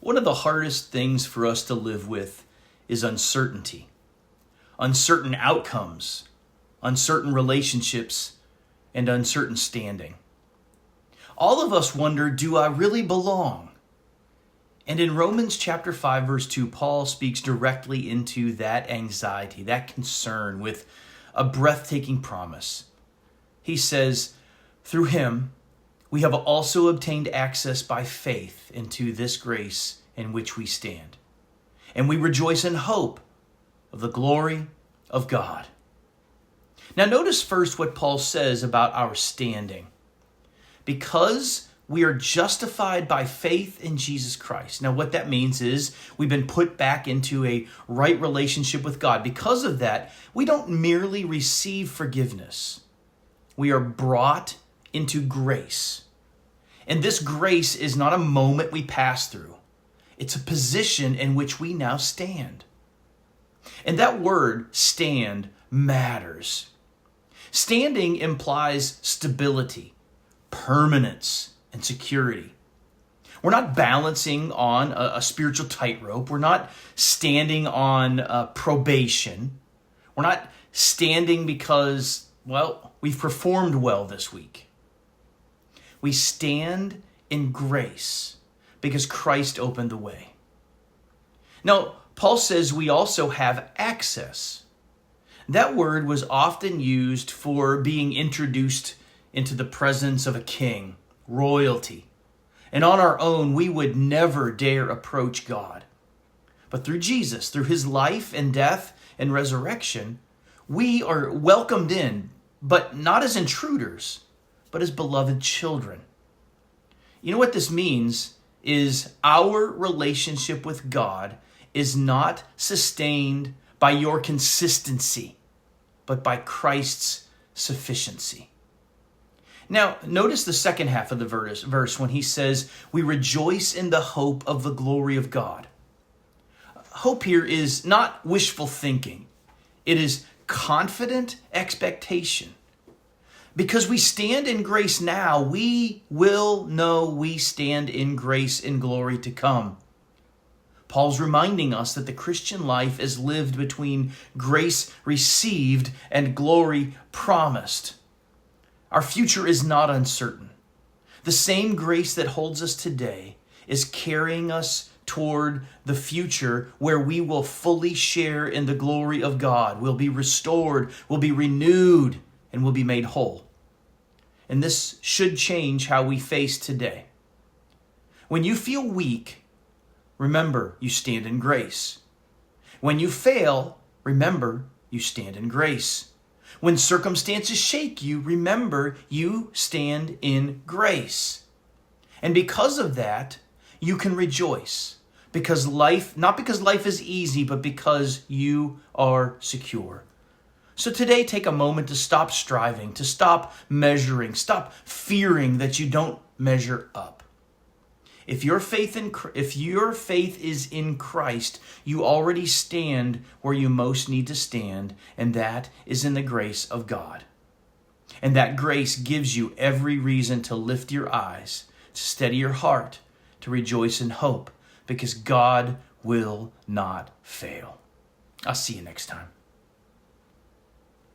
One of the hardest things for us to live with is uncertainty. Uncertain outcomes, uncertain relationships, and uncertain standing. All of us wonder, do I really belong? And in Romans chapter 5, verse 2, Paul speaks directly into that anxiety, that concern with a breathtaking promise. He says, through him, we have also obtained access by faith into this grace in which we stand. And we rejoice in hope of the glory of God. Now notice first what Paul says about our standing. Because we are justified by faith in Jesus Christ. Now what that means is we've been put back into a right relationship with God. Because of that, we don't merely receive forgiveness. We are brought into grace. And this grace is not a moment we pass through. It's a position in which we now stand. And that word, stand, matters. Standing implies stability, permanence, and security. We're not balancing on a spiritual tightrope. We're not standing on probation. We're not standing because, we've performed well this week. We stand in grace because Christ opened the way. Now, Paul says we also have access. That word was often used for being introduced into the presence of a king, royalty. And on our own, we would never dare approach God. But through Jesus, through his life and death and resurrection, we are welcomed in, but not as intruders, but as beloved children. You know what this means is our relationship with God is not sustained by your consistency, but by Christ's sufficiency. Now, notice the second half of the verse when he says, we rejoice in the hope of the glory of God. Hope here is not wishful thinking. It is confident expectation. Because we stand in grace now, we will know we stand in grace in glory to come. Paul's reminding us that the Christian life is lived between grace received and glory promised. Our future is not uncertain. The same grace that holds us today is carrying us toward the future where we will fully share in the glory of God. We'll be restored, we'll be renewed, and we'll be made whole. And this should change how we face today. When you feel weak, remember you stand in grace. When you fail, remember you stand in grace. When circumstances shake you, remember you stand in grace. And because of that, you can rejoice. Not because life is easy, but because you are secure. So today, take a moment to stop striving, to stop measuring, stop fearing that you don't measure up. If your faith is in Christ, you already stand where you most need to stand, and that is in the grace of God. And that grace gives you every reason to lift your eyes, to steady your heart, to rejoice in hope, because God will not fail. I'll see you next time.